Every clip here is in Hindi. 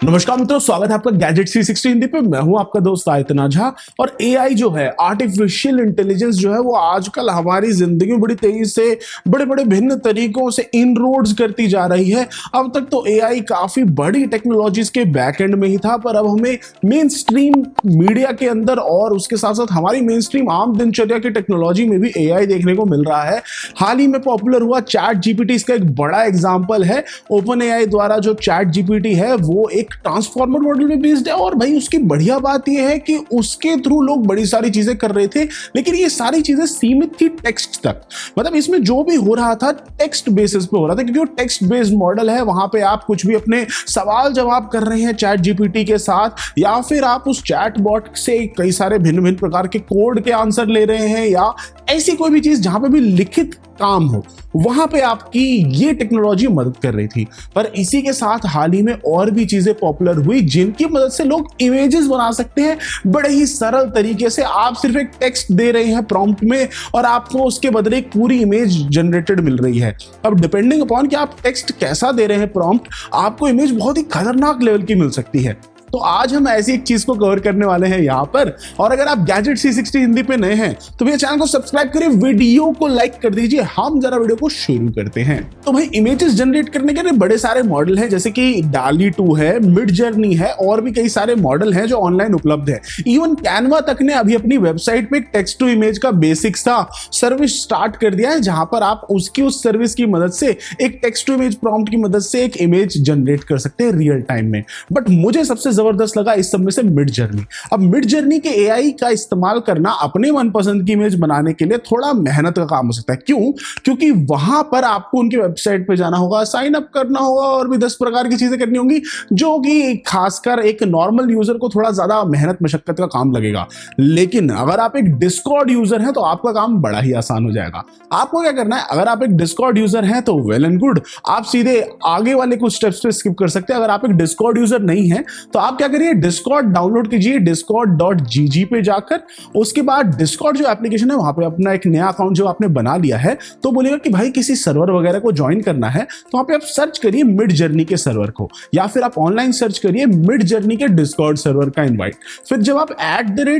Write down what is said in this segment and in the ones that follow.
नमस्कार मित्रों, स्वागत है आपका गैजेट 360 हिंदी पे। मैं हूं आपका दोस्त आयतना झा। और एआई जो है, आर्टिफिशियल इंटेलिजेंस जो है, वो आजकल हमारी जिंदगी में बड़ी तेजी से बड़े बड़े भिन्न तरीकों से इनरोड्स करती जा रही है। अब तक तो एआई काफी बड़ी टेक्नोलॉजीज के बैक एंड में ही था, पर अब हमें मेन स्ट्रीम मीडिया के अंदर और उसके साथ साथ हमारी मेन स्ट्रीम आम दिनचर्या की टेक्नोलॉजी में भी एआई देखने को मिल रहा है। हाल ही में पॉपुलर हुआ चैट जीपीटी इसका एक बड़ा एग्जाम्पल है। ओपन एआई द्वारा जो चैट जीपीटी है वो एक ट्रांसफॉर्मर मॉडल में बेस्ड है। और भाई उसकी बढ़िया बात यह है कि उसके थ्रू लोग बड़ी सारी चीजें कर रहे थे, लेकिन ये सारी चीजें सीमित थी टेक्स्ट तक। मतलब इसमें जो भी हो रहा था टेक्स्ट बेसिस पे हो रहा था, क्योंकि वो टेक्स्ट बेस्ड मॉडल है। वहां पे आप कुछ भी अपने सवाल जवाब कर रहे हैं चैट जीपीटी के साथ, या फिर आप उस चैट बॉट से कई सारे भिन्न भिन्न प्रकार के कोड के आंसर ले रहे हैं, या ऐसी कोई भी चीज जहां पे भी लिखित काम हो, वहां पे आपकी ये टेक्नोलॉजी मदद कर रही थी। पर इसी के साथ हाल ही में और भी चीजें पॉपुलर हुई जिनकी मदद से लोग इमेजेस बना सकते हैं बड़े ही सरल तरीके से। आप सिर्फ एक टेक्स्ट दे रहे हैं प्रॉम्प्ट में और आपको उसके बदले एक पूरी इमेज जनरेटेड मिल रही है। अब डिपेंडिंग अपॉन कि आप टेक्स्ट कैसा दे रहे हैं प्रॉम्प्ट, आपको इमेज बहुत ही खतरनाक लेवल की मिल सकती है। तो आज हम ऐसी एक चीज को कवर करने वाले हैं यहाँ पर। और अगर आप गैजेट 360 हिंदी पे नए हैं तो भैया चैनल को सब्सक्राइब करिए, वीडियो को लाइक कर दीजिए। हम जरा वीडियो को शुरू करते हैं। तो भाई इमेजेस जनरेट करने के लिए बड़े सारे मॉडल हैं, जैसे कि डाली 2 है, मिड जर्नी है, और भी कई सारे मॉडल हैं जो ऑनलाइन उपलब्ध है। इवन कैनवा तक ने अभी अपनी वेबसाइट पे टेक्स्ट टू इमेज का बेसिक सा सर्विस स्टार्ट कर दिया है, जहां पर आप उसकी उस सर्विस की मदद से एक टेक्स्ट टू इमेज प्रॉम्प्ट की मदद से एक इमेज जनरेट कर सकते हैं रियल टाइम में। बट मुझे सबसे जबरदस्त लगा इस सब में से मिड जर्नी। अब मिड जर्नी के एआई का इस्तेमाल करना अपने मनपसंद की इमेज बनाने के लिए थोड़ा मेहनत का काम हो सकता है। क्यों? क्योंकि वहां पर आपको उनकी वेबसाइट पे जाना होगा, साइन अप करना होगा, और भी 10 प्रकार की चीजें करनी होंगी, जो कि खासकर एक नॉर्मल यूजर को थोड़ा ज्यादा मेहनत मशक्कत का काम लगेगा। लेकिन अगर आप एक डिस्कॉर्ड यूजर हैं तो आपका काम बड़ा ही आसान हो जाएगा। आपको क्या करना है, अगर आप एक डिस्कॉर्ड यूजर हैं तो वेल एंड गुड, आप सीधे आगे वाले कुछ स्टेप्स पे स्किप कर सकते हैं। अगर आप एक डिस्कॉर्ड यूजर नहीं है तो आप क्या करिए, डिस्कॉर्ड डाउनलोड कीजिए discord.gg पे जाकर। उसके बाद डिस्कॉर्ड जो एप्लीकेशन है वहां पे अपना एक नया अकाउंट जो आपने बना लिया है, तो बोलेगा कि भाई किसी सर्वर वगैरह को ज्वाइन करना है, तो वहां पे आप सर्च करिए मिड जर्नी के सर्वर को, या फिर आप ऑनलाइन सर्च करिए मिड जर्नी के डिस्कॉर्ड सर्वर का इनवाइट। फिर जब आप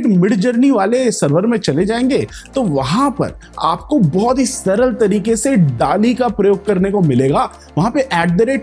@मिड जर्नी वाले सर्वर में चले जाएंगे तो वहां पर आपको बहुत ही सरल तरीके से डाली का प्रयोग करने को मिलेगा। वहां पे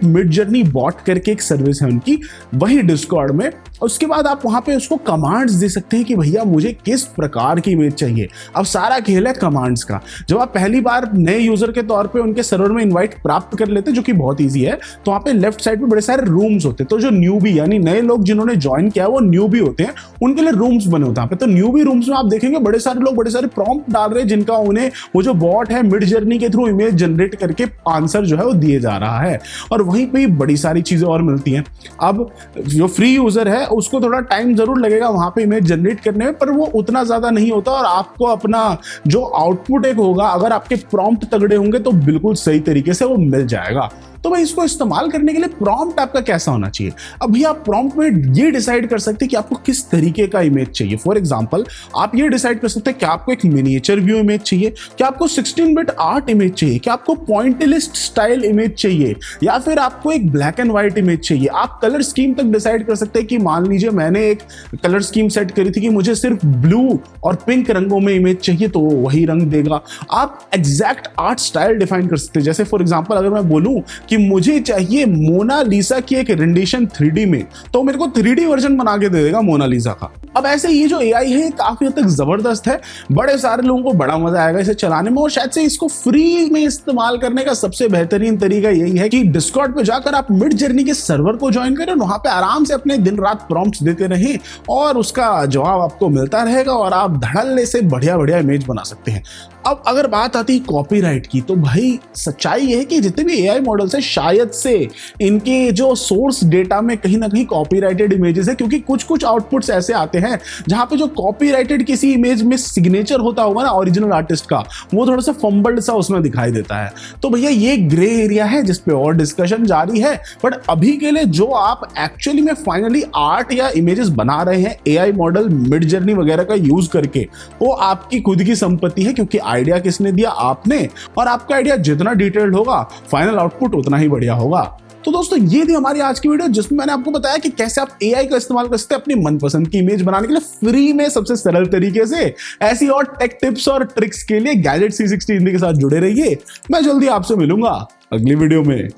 @मिड जर्नी बॉट करके एक सर्विस है उनकी, वही डिस्कॉर्ड में। उसके बाद आप वहां पे उसको कमांड्स दे सकते हैं कि भैया मुझे किस प्रकार की इमेज चाहिए। अब सारा खेल है कमांड्स का। जब आप पहली बार नए यूजर के तौर पे उनके सर्वर में इनवाइट प्राप्त कर लेते हैं, जो कि बहुत इजी है, तो वहां पे लेफ्ट साइड पे बड़े सारे रूम्स होते हैं। तो जो न्यूबी यानी नए लोग जिन्होंने ज्वाइन किया वो न्यूबी होते हैं, उनके लिए रूम्स बने होते हैं। तो न्यूबी रूम्स में आप देखेंगे बड़े सारे लोग बड़े सारे प्रॉम्प्ट डाल रहे हैं, जिनका उन्हें वो जो बॉट है मिड जर्नी के थ्रू इमेज जनरेट करके आंसर जो है वो दिए जा रहा है। और वहीं पे बड़ी सारी चीजें और मिलती हैं। अब जो फ्री यूजर है उसको थोड़ा टाइम जरूर लगेगा वहां पे इमेज जनरेट करने में, पर वो उतना ज्यादा नहीं होता, और आपको अपना जो आउटपुट एक होगा, अगर आपके प्रॉम्प्ट तगड़े होंगे तो बिल्कुल सही तरीके से वो मिल जाएगा। तो भाई इसको इस्तेमाल करने के लिए प्रॉम्प्ट आपका कैसा होना चाहिए। अभी आप प्रॉम्प्ट में ये डिसाइड कर सकते हैं कि आपको किस तरीके का इमेज चाहिए। फॉर एग्जांपल आप ये डिसाइड कर सकते हैं कि आपको एक मिनिएचर व्यू इमेज चाहिए, क्या आपको 16 बिट आर्ट इमेज चाहिए, क्या आपको पॉइंटलिस्ट स्टाइल इमेज चाहिए, या फिर आपको एक ब्लैक एंड व्हाइट इमेज चाहिए। आप कलर स्कीम तक डिसाइड कर सकते हैं कि मान लीजिए मैंने एक कलर स्कीम सेट करी थी कि मुझे सिर्फ ब्लू और पिंक रंगों में इमेज चाहिए, तो वही रंग देगा। आप एग्जैक्ट आर्ट स्टाइल डिफाइन कर सकते हैं। जैसे फॉर एग्जांपल अगर मैं बोलूं कि मुझे चाहिए मोनालिसा की एक रेंडिशन 3D में, तो मेरे को 3D वर्जन बना के दे देगा मोनालिसा का। अब ऐसे ये जो एआई है काफी हद तक जबरदस्त है, बड़े सारे लोगों को बड़ा मजा आएगा इसे चलाने में। और शायद से इसको फ्री में इस्तेमाल करने का सबसे बेहतरीन तरीका यही है कि डिस्कॉर्ड पे जाकर आप मिड जर्नी के सर्वर को ज्वाइन करें, वहां पे आराम से अपने दिन रात प्रॉम्प्ट्स देते रहें और उसका जवाब आपको मिलता रहेगा, और आप धड़ल्ले से बढ़िया बढ़िया इमेज बना सकते हैं। अब अगर बात आती है कॉपीराइट की, तो भाई सच्चाई है कि जितने भी एआई मॉडल्स हैं शायद से इनके जो सोर्स डेटा में कहीं ना कहीं कॉपीराइटेड इमेजेस है, क्योंकि कुछ कुछ आउटपुट्स ऐसे आते हैं जहां पे जो कॉपीराइटेड किसी इमेज में सिग्नेचर होता होगा ना ओरिजिनल आर्टिस्ट का, वो थोड़ा सा फंबल्ड सा उसमें दिखाई देता है। तो भैया ये ग्रे एरिया है जिसपे और डिस्कशन जारी है। बट अभी के लिए जो आप एक्चुअली में फाइनली आर्ट या इमेजेस बना रहे हैं एआई मॉडल मिड जर्नी वगैरह का यूज करके, वो आपकी खुद की संपत्ति है, क्योंकि आइडिया किसने दिया? आपने। और आपका आइडिया जितना डिटेल्ड होगा फाइनल आउटपुट उतना ही बढ़िया होगा। तो दोस्तों ये थी हमारी आज की वीडियो, जिसमें मैंने आपको बताया कि कैसे आप एआई का इस्तेमाल कर सकते हैं अपनी मनपसंद की इमेज बनाने के लिए फ्री में, सबसे सरल तरीके से। ऐसी और टेक टिप्स और ट्रिक्स के लिए गैजेट C60 हिंदी के साथ जुड़े रहिए। मैं जल्दी आपसे मिलूंगा अगली वीडियो में।